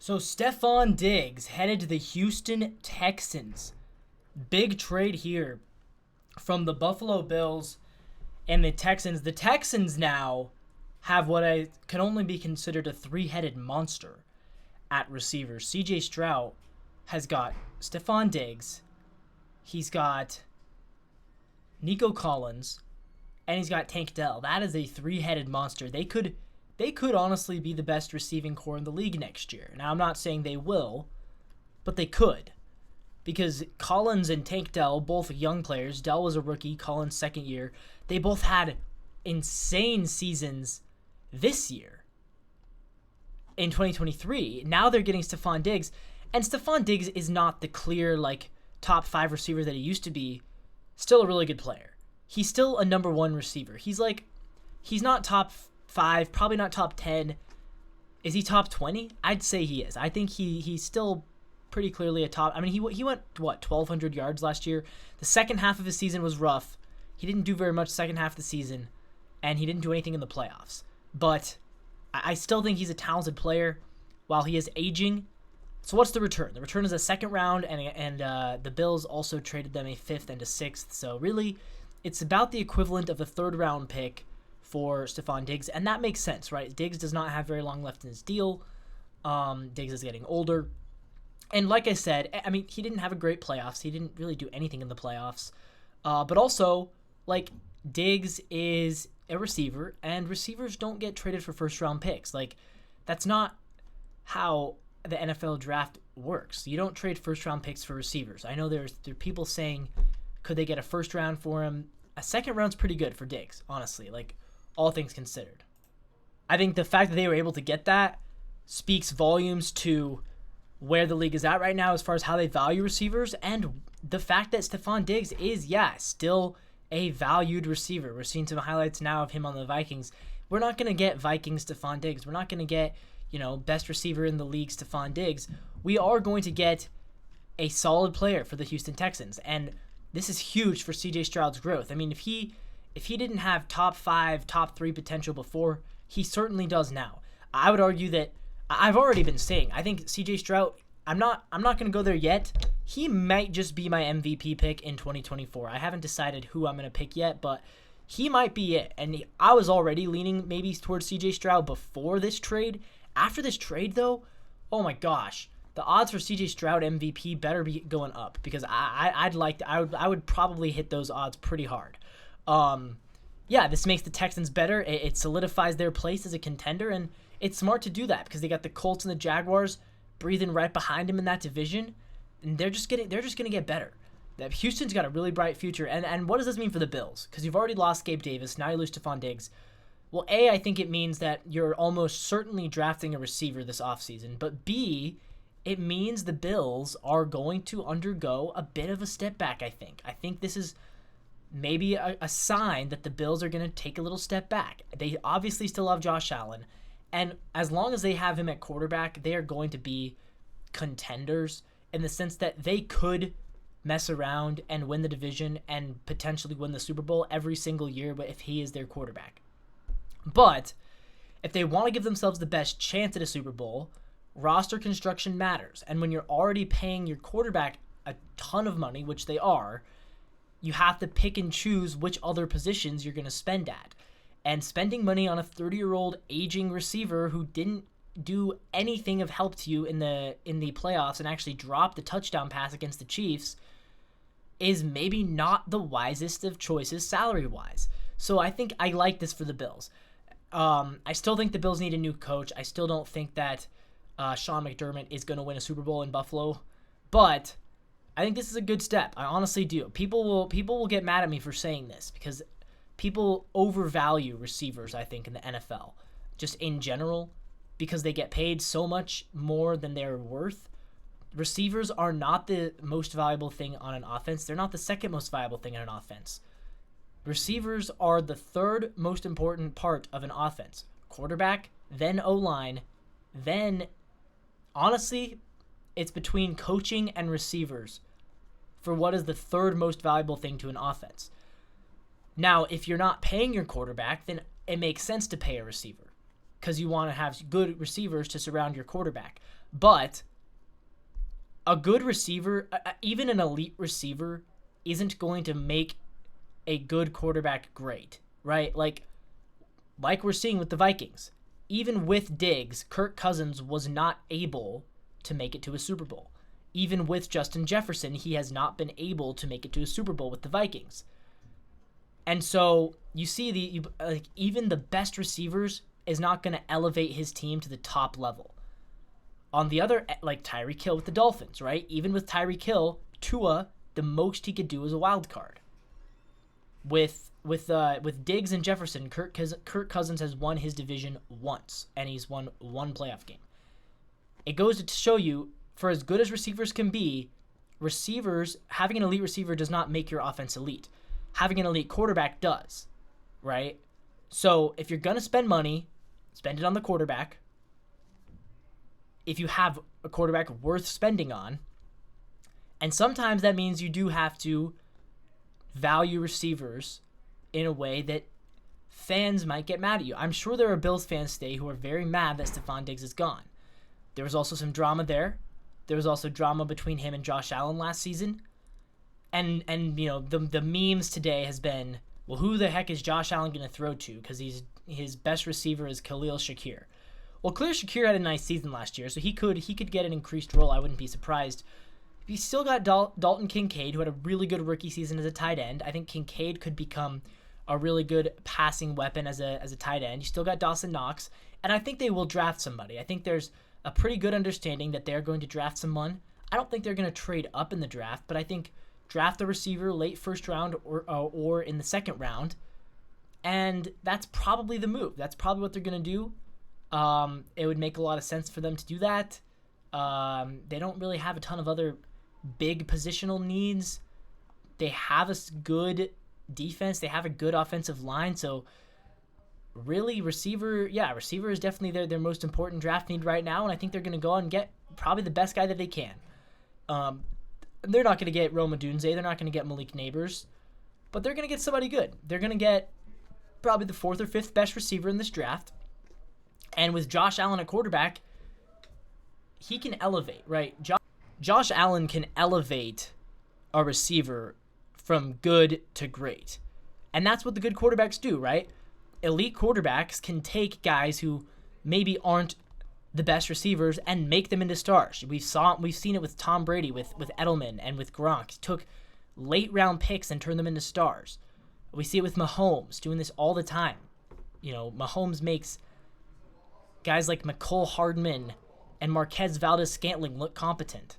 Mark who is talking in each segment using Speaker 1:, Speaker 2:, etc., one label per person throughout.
Speaker 1: So Stefon Diggs headed to the Houston Texans. Big trade here from the Buffalo Bills and the Texans. The Texans now have what I can only be considered a three-headed monster at receiver. CJ Stroud has got Stefon Diggs. He's got Nico Collins, and he's got Tank Dell. That is a three-headed monster. They could honestly be the best receiving core in the league next year. Now, I'm not saying they will, but they could. Because Collins and Tank Dell, both young players, Dell was a rookie, Collins second year, they both had insane seasons this year in 2023. Now they're getting Stefon Diggs, and Stefon Diggs is not the clear, top 5 receiver that he used to be. Still a really good player. He's still a number 1 receiver. He's not top 5, probably not top 10. Is he top 20? I'd say he is. I think he's still pretty clearly a top. I mean, he went, 1,200 yards last year. The second half of his season was rough. He didn't do very much second half of the season, and he didn't do anything in the playoffs. But I still think he's a talented player while he is aging. So what's the return? The return is a second round, and the Bills also traded them a 5th and a 6th. So really, it's about the equivalent of a 3rd round pick for Stefon Diggs, and that makes sense, right? Diggs does not have very long left in his deal. Diggs is getting older. And like I said, I mean, he didn't have a great playoffs. He didn't really do anything in the playoffs. But also, Diggs is a receiver, and receivers don't get traded for first-round picks. That's not how the NFL draft works. You don't trade first-round picks for receivers. I know there are people saying, could they get a first round for him? A second round's pretty good for Diggs, honestly, all things considered. I think the fact that they were able to get that speaks volumes to where the league is at right now as far as how they value receivers, and the fact that Stefon Diggs is, still a valued receiver. We're seeing some highlights now of him on the Vikings. We're not going to get Vikings Stefon Diggs. We're not going to get, best receiver in the league Stefon Diggs. We are going to get a solid player for the Houston Texans, and this is huge for CJ Stroud's growth. I mean, if he didn't have top 5, top 3 potential before, he certainly does now. I would argue that I've already been saying, I think CJ Stroud, I'm not going to go there yet. He might just be my MVP pick in 2024. I haven't decided who I'm going to pick yet, but he might be it. And I was already leaning maybe towards CJ Stroud before this trade. After this trade, though, oh my gosh, the odds for CJ Stroud MVP better be going up, because I would probably hit those odds pretty hard. This makes the Texans better. It solidifies their place as a contender, and it's smart to do that because they got the Colts and the Jaguars breathing right behind him in that division, and they're just going to get better. Houston's got a really bright future, and what does this mean for the Bills? Because you've already lost Gabe Davis, now you lose Stefon Diggs. Well, A, I think it means that you're almost certainly drafting a receiver this offseason, but B, it means the Bills are going to undergo a bit of a step back, I think. I think this is maybe a sign that the Bills are going to take a little step back. They obviously still have Josh Allen, and as long as they have him at quarterback, they are going to be contenders in the sense that they could mess around and win the division and potentially win the Super Bowl every single year if he is their quarterback. But if they want to give themselves the best chance at a Super Bowl, roster construction matters. And when you're already paying your quarterback a ton of money, which they are, you have to pick and choose which other positions you're going to spend at. And spending money on a 30-year-old aging receiver who didn't do anything of help to you in the playoffs and actually dropped the touchdown pass against the Chiefs is maybe not the wisest of choices salary-wise. So I think I like this for the Bills. I still think the Bills need a new coach. I still don't think that Sean McDermott is going to win a Super Bowl in Buffalo, but I think this is a good step. I honestly do. People will get mad at me for saying this because people overvalue receivers, I think, in the NFL, just in general, because they get paid so much more than they're worth. Receivers are not the most valuable thing on an offense. They're not the second most valuable thing on an offense. Receivers are the 3rd most important part of an offense. Quarterback, then O-line, then, honestly, it's between coaching and receivers for what is the 3rd most valuable thing to an offense. Now, if you're not paying your quarterback, then it makes sense to pay a receiver because you want to have good receivers to surround your quarterback. But a good receiver, even an elite receiver, isn't going to make a good quarterback great, right? Like we're seeing with the Vikings. Even with Diggs, Kirk Cousins was not able to make it to a Super Bowl. Even with Justin Jefferson, he has not been able to make it to a Super Bowl with the Vikings. And so you see even the best receivers is not going to elevate his team to the top level. On the other, like Tyreek Hill with the Dolphins, right? Even with Tyreek Hill, Tua, the most he could do is a wild card. With Diggs and Jefferson, Kirk Cousins has won his division once, and he's won one playoff game. It goes to show you, for as good as receivers can be, having an elite receiver does not make your offense elite. Having an elite quarterback does, right? So if you're going to spend money, spend it on the quarterback. If you have a quarterback worth spending on, and sometimes that means you do have to value receivers in a way that fans might get mad at you. I'm sure there are Bills fans today who are very mad that Stefon Diggs is gone. There was also some drama there. There was also drama between him and Josh Allen last season. And you know, the memes today has been, well, who the heck is Josh Allen going to throw to? Because his best receiver is Khalil Shakir. Well, Khalil Shakir had a nice season last year, so he could get an increased role. I wouldn't be surprised. You still got Dalton Kincaid, who had a really good rookie season as a tight end. I think Kincaid could become a really good passing weapon as a tight end. You still got Dawson Knox, and I think they will draft somebody. I think there's a pretty good understanding that they're going to draft someone. I don't think they're going to trade up in the draft, but I think draft a receiver late first round or in the second round, and that's probably the move. That's probably what they're going to do. It would make a lot of sense for them to do that. They don't really have a ton of other big positional needs. They have a good defense. They have a good offensive line. So really receiver is definitely their most important draft need right now. And I think they're going to go out and get probably the best guy that they can. They're not going to get Rome Odunze. They're not going to get Malik Neighbors, but they're going to get somebody good. They're going to get probably the fourth or fifth best receiver in this draft. And with Josh Allen at quarterback, he can elevate, right? Josh Allen can elevate a receiver from good to great. And that's what the good quarterbacks do, right? Elite quarterbacks can take guys who maybe aren't the best receivers and make them into stars. We've seen it with Tom Brady, with Edelman, and with Gronk. He took late round picks and turned them into stars. We see it with Mahomes doing this all the time. You know, Mahomes makes guys like Mecole Hardman and Marquez Valdes-Scantling look competent,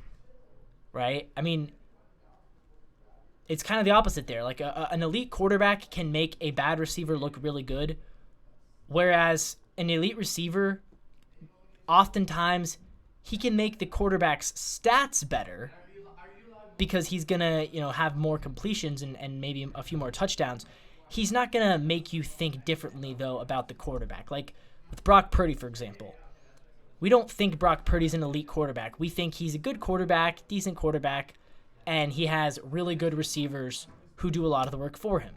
Speaker 1: right? I mean, it's kind of the opposite there. Like an elite quarterback can make a bad receiver look really good, whereas an elite receiver, oftentimes, he can make the quarterback's stats better because he's going to, have more completions and maybe a few more touchdowns. He's not going to make you think differently, though, about the quarterback. Like with Brock Purdy, for example. We don't think Brock Purdy's an elite quarterback. We think he's a good quarterback, decent quarterback, and he has really good receivers who do a lot of the work for him.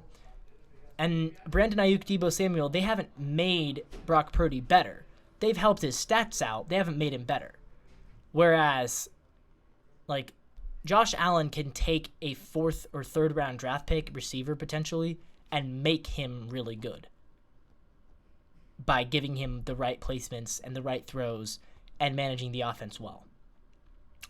Speaker 1: And Brandon Ayuk, Deebo Samuel, they haven't made Brock Purdy better. They've helped his stats out. They haven't made him better. Whereas, like, Josh Allen can take a fourth or third round draft pick receiver potentially and make him really good by giving him the right placements and the right throws and managing the offense well.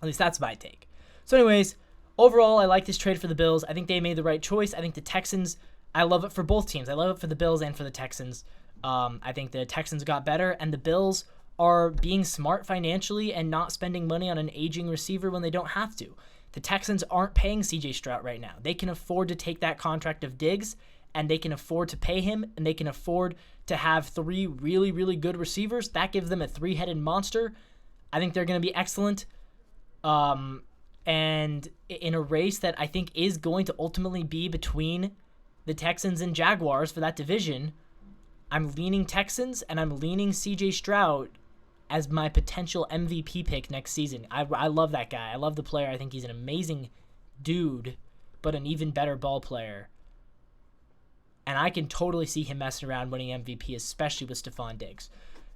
Speaker 1: At least that's my take. So anyways, overall, I like this trade for the Bills. I think they made the right choice. I think the Texans, I love it for both teams. I love it for the Bills and for the Texans. I think the Texans got better, and the Bills are being smart financially and not spending money on an aging receiver when they don't have to. The Texans aren't paying C.J. Stroud right now. They can afford to take that contract of Diggs, and they can afford to pay him, and they can afford to have three really, really good receivers. That gives them a three-headed monster. I think they're going to be excellent. And in a race that I think is going to ultimately be between the Texans and Jaguars for that division, I'm leaning Texans, and I'm leaning C.J. Stroud as my potential MVP pick next season. I love that guy. I love the player. I think he's an amazing dude, but an even better ball player. And I can totally see him messing around winning MVP, especially with Stefon Diggs.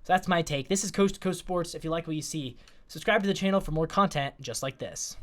Speaker 1: So that's my take. This is Coast to Coast Sports. If you like what you see, Subscribe to the channel for more content just like this.